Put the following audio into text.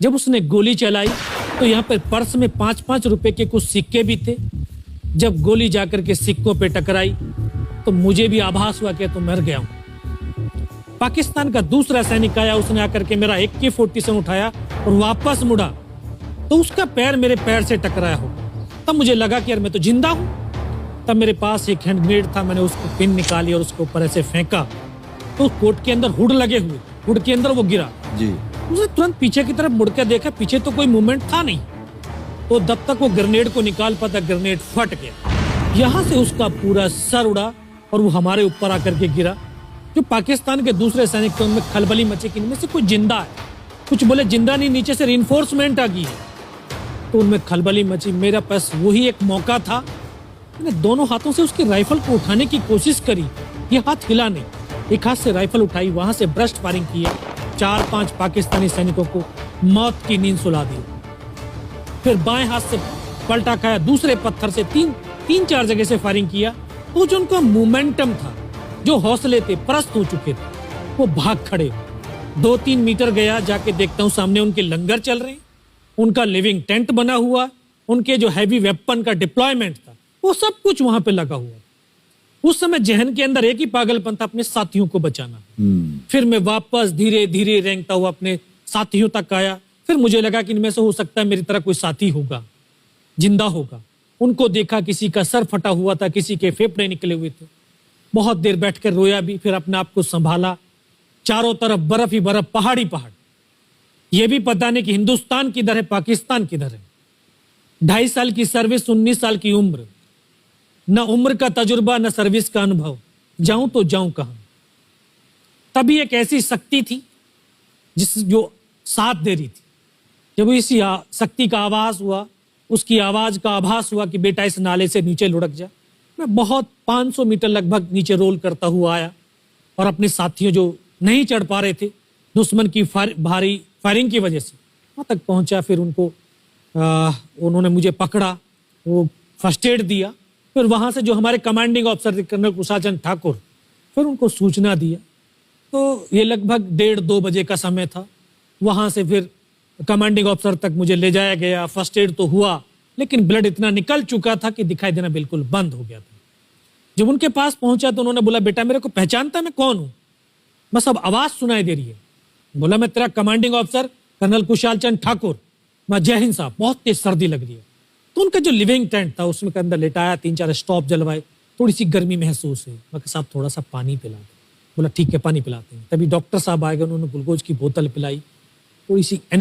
जब उसने गोली चलाई तो यहाँ पर पर्स में 5-5 रुपए के कुछ सिक्के भी थे। जब गोली जाकर के सिक्कों पे टकराई तो मुझे भी आभास हुआ कि तो मर गया हूं। पाकिस्तान का दूसरा सैनिक आया, उसने आकर के मेरा AK-47 उठाया और वापस मुड़ा तो उसका पैर मेरे पैर से टकराया हो। तब मुझे लगा कि यार मैं तो जिंदा हूं। तब मेरे पास एक हैंड ग्रेनेड था, मैंने उसको पिन निकाली और उसके ऊपर ऐसे फेंका तो कोट के अंदर हुड लगे हुए, हुड के अंदर वो गिरा जी। उसने तुरंत पीछे की तरफ मुड़कर देखा, पीछे तो कोई मूवमेंट था नहीं। तो जब तक वो ग्रेनेड को निकाल पाता, ग्रेनेड फट गया। यहां से उसका पूरा सर उड़ा और वो हमारे ऊपर आकर के गिरा। जो पाकिस्तान के दूसरे सैनिक थे उनमें खलबली मची कि इनमें से कोई जिंदा है। कुछ बोले जिंदा नहीं, नीचे से रिइंफोर्समेंट आ गई है। तो उनमें खलबली मची। मेरा पास वही एक मौका था, मैंने दोनों हाथों से उसकी राइफल को उठाने की कोशिश करी, ये हाथ हिला नहीं। एक हाथ से राइफल उठाई, वहां से ब्रस्ट फायरिंग किया, 4-5 पाकिस्तानी सैनिकों को मौत की नींद सुला दी। फिर बाएं हाथ से पलटा खाया, दूसरे पत्थर से 3-4 जगह से फायरिंग किया। तो जो उनका मोमेंटम था, जो हौसले थे, परस्त हो चुके थे, वो भाग खड़े। 2-3 मीटर गया, जाके देखता हूं सामने उनके लंगर चल रहे हैं, उनका लिविंग टेंट बना हुआ, उनके जो हैवी वेपन का डिप्लॉयमेंट था वो सब कुछ वहां पे लगा हुआ। उस समय जहन के अंदर एक ही पागलपन था, अपने साथियों को बचाना। फिर मैं वापस धीरे धीरे रेंगता हुआ अपने साथियों तक आया। फिर मुझे लगा कि इनमें से हो सकता है मेरी तरह कोई साथी होगा, जिंदा होगा। उनको देखा, किसी का सर फटा हुआ था, किसी के फेफड़े निकले हुए थे। बहुत देर बैठकर रोया भी, फिर अपने आप को संभाला। चारों तरफ बर्फ ही बर्फ, पहाड़ी पहाड़। यह भी पता नहीं कि हिंदुस्तान किधर है, पाकिस्तान किधर है। 2.5 साल की सर्विस, 19 साल की उम्र, न उम्र का तजुर्बा न सर्विस का अनुभव, जाऊं तो जाऊं कहां। तभी एक ऐसी शक्ति थी जो साथ दे रही थी। जब इसी शक्ति का आवाज हुआ, उसकी आवाज का आभास हुआ कि बेटा इस नाले से नीचे लुढ़क जा, मैं बहुत 500 मीटर लगभग नीचे रोल करता हुआ आया और अपने साथियों जो नहीं चढ़ पा रहे थे दुश्मन की भारी फायरिंग की वजह से, वहां तक पहुंचा। फिर उन्होंने मुझे पकड़ा, वो फर्स्ट एड दिया। फिर वहां से जो हमारे कमांडिंग ऑफिसर थे कर्नल कुशाचंद ठाकुर, फिर उनको सूचना दिया। तो ये लगभग 1:30-2 बजे का समय था। वहां से फिर कमांडिंग ऑफिसर तक मुझे ले जाया गया। फर्स्ट एड तो हुआ, लेकिन ब्लड इतना निकल चुका था कि दिखाई देना बिल्कुल बंद हो गया था। जब उनके पास पहुंचा तो उन्होंने बोला, बेटा मेरे को पहचानता मैं कौन हूं? बस अब आवाज सुनाई दे रही है। बोला, मैं तेरा कमांडिंग ऑफिसर कर्नल कुशालचंद ठाकुर। मैं, जय हिंद साहब, बहुत तेज सर्दी लग रही है। तो उनका जो लिविंग टेंट था उसमें के अंदर लेटाया, 3-4 स्टॉप जलवाए, थोड़ी सी गर्मी महसूस हुई। मैं, साहब थोड़ा सा पानी पिला दो। बोला, ठीक है पानी पिलाते हैं। तभी डॉक्टर साहब आ गए, उन्होंने ग्लूकोज की बोतल पिलाई, थोड़ी सी